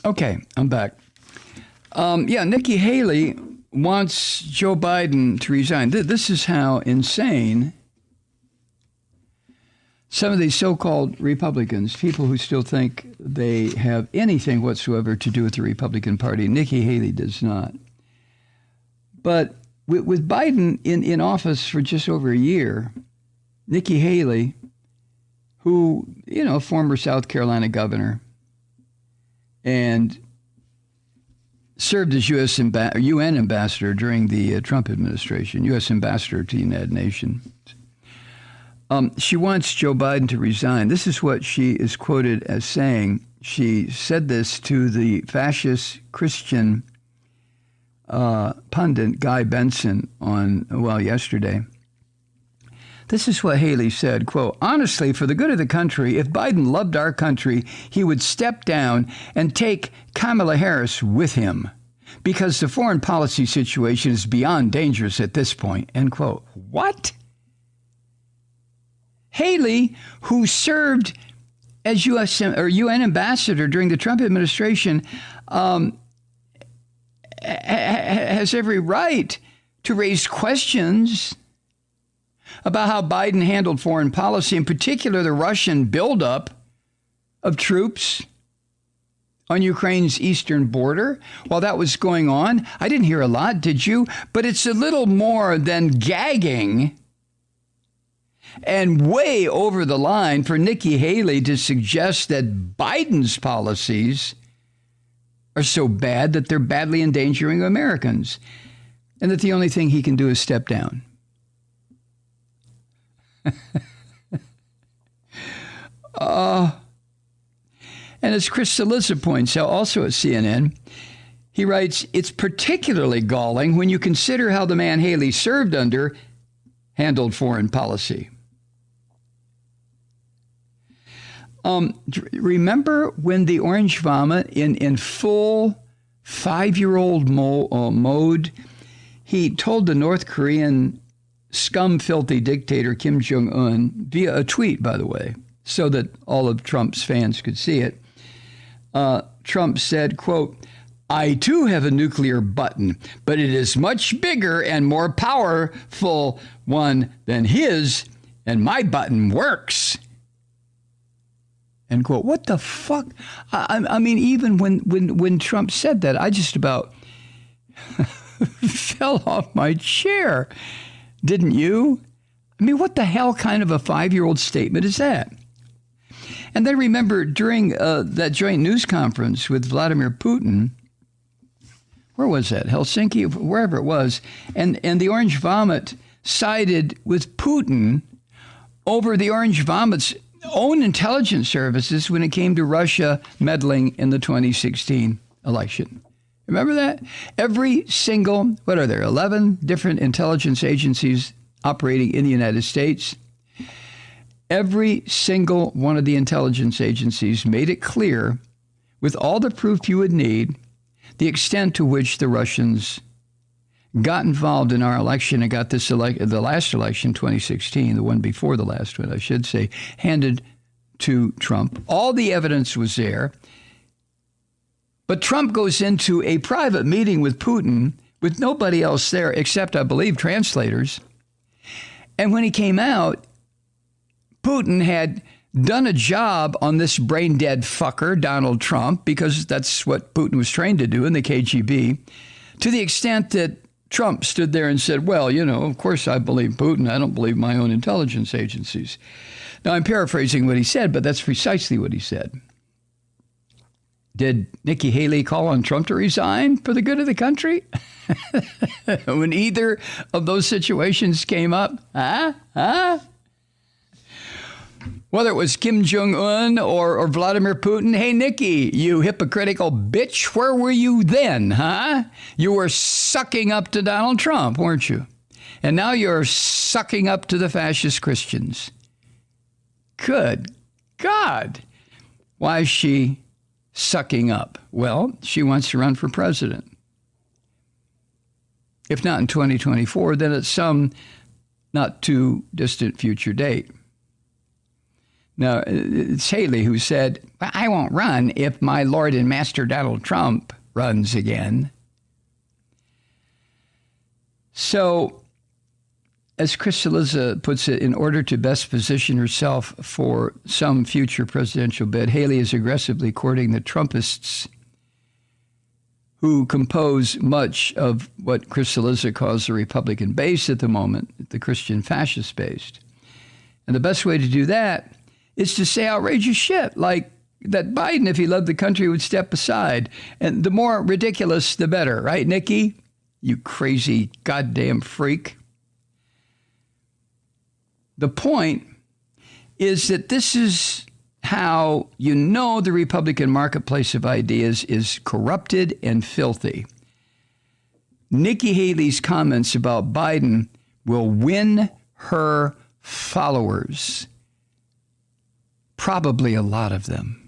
Okay, I'm back. Nikki Haley wants Joe Biden to resign. This is how insane some of these so-called Republicans, people who still think they have anything whatsoever to do with the Republican Party. Nikki Haley does not. But with Biden in office for just over a year, Nikki Haley, who, former South Carolina governor, and served as UN ambassador during the Trump administration, U.S. ambassador to the United Nations. She wants Joe Biden to resign. This is what she is quoted as saying. She said this to the fascist Christian pundit Guy Benson yesterday. This is what Haley said, quote, "Honestly, for the good of the country, if Biden loved our country, he would step down and take Kamala Harris with him because the foreign policy situation is beyond dangerous at this point," end quote. What? Haley, who served as U.S. or UN ambassador during the Trump administration, has every right to raise questions about how Biden handled foreign policy, in particular the Russian buildup of troops on Ukraine's eastern border. While that was going on, I didn't hear a lot, did you? But it's a little more than gagging and way over the line for Nikki Haley to suggest that Biden's policies are so bad that they're badly endangering Americans, and that the only thing he can do is step down. And as Chris Cillizza points out, also at CNN, he writes, "It's particularly galling when you consider how the man Haley served under handled foreign policy." Remember when the orange vomit in full 5-year-old mode, he told the North Korean scum filthy dictator Kim Jong-un via a tweet, by the way, so that all of Trump's fans could see it. Trump said, quote, "I too have a nuclear button, but it is much bigger and more powerful one than his, and my button works." End quote. What the fuck? I mean, even when Trump said that, I just about fell off my chair. Didn't you? I mean, what the hell kind of a 5-year-old statement is that? And then remember, during that joint news conference with Vladimir Putin, where was that? Helsinki, wherever it was, and the orange vomit sided with Putin over the orange vomit's own intelligence services when it came to Russia meddling in the 2016 election. Remember that? Every single, what are there, 11 different intelligence agencies operating in the United States? Every single one of the intelligence agencies made it clear, with all the proof you would need, the extent to which the Russians got involved in our election and got this the last election, 2016, the one before the last one, I should say, handed to Trump. All the evidence was there. But Trump goes into a private meeting with Putin with nobody else there except, I believe, translators. And when he came out, Putin had done a job on this brain-dead fucker, Donald Trump, because that's what Putin was trained to do in the KGB, to the extent that Trump stood there and said, well, of course I believe Putin. I don't believe my own intelligence agencies. Now, I'm paraphrasing what he said, but that's precisely what he said. Did Nikki Haley call on Trump to resign for the good of the country? When either of those situations came up? Whether it was Kim Jong-un or Vladimir Putin, hey, Nikki, you hypocritical bitch, where were you then, huh? You were sucking up to Donald Trump, weren't you? And now you're sucking up to the fascist Christians. Good God. Why is she sucking up? Well, she wants to run for president. If not in 2024, then at some not too distant future date. Now, it's Haley who said, I won't run if my Lord and Master Donald Trump runs again. So, as Crystalisa puts it, in order to best position herself for some future presidential bid, Haley is aggressively courting the Trumpists who compose much of what Crystalisa calls the Republican base at the moment, the Christian fascist base. And the best way to do that is to say outrageous shit like that Biden, if he loved the country, would step aside. And the more ridiculous, the better, right, Nikki? You crazy goddamn freak. The point is that this is how you know the Republican marketplace of ideas is corrupted and filthy. Nikki Haley's comments about Biden will win her followers. Probably a lot of them.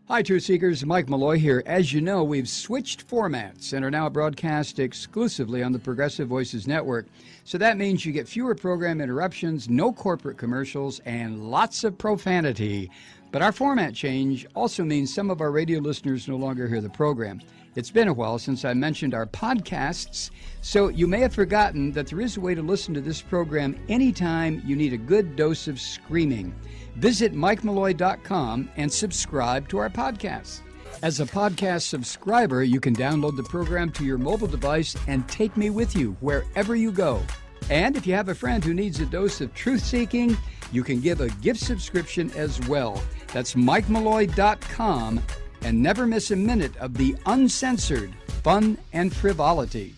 Hi, Truth Seekers. Mike Malloy here. As you know, we've switched formats and are now broadcast exclusively on the Progressive Voices Network. So that means you get fewer program interruptions, no corporate commercials, and lots of profanity. But our format change also means some of our radio listeners no longer hear the program. It's been a while since I mentioned our podcasts, so you may have forgotten that there is a way to listen to this program anytime you need a good dose of screaming. Visit MikeMalloy.com and subscribe to our podcast. As a podcast subscriber, you can download the program to your mobile device and take me with you wherever you go. And if you have a friend who needs a dose of truth-seeking, you can give a gift subscription as well. That's MikeMalloy.com, and never miss a minute of the uncensored fun and frivolity.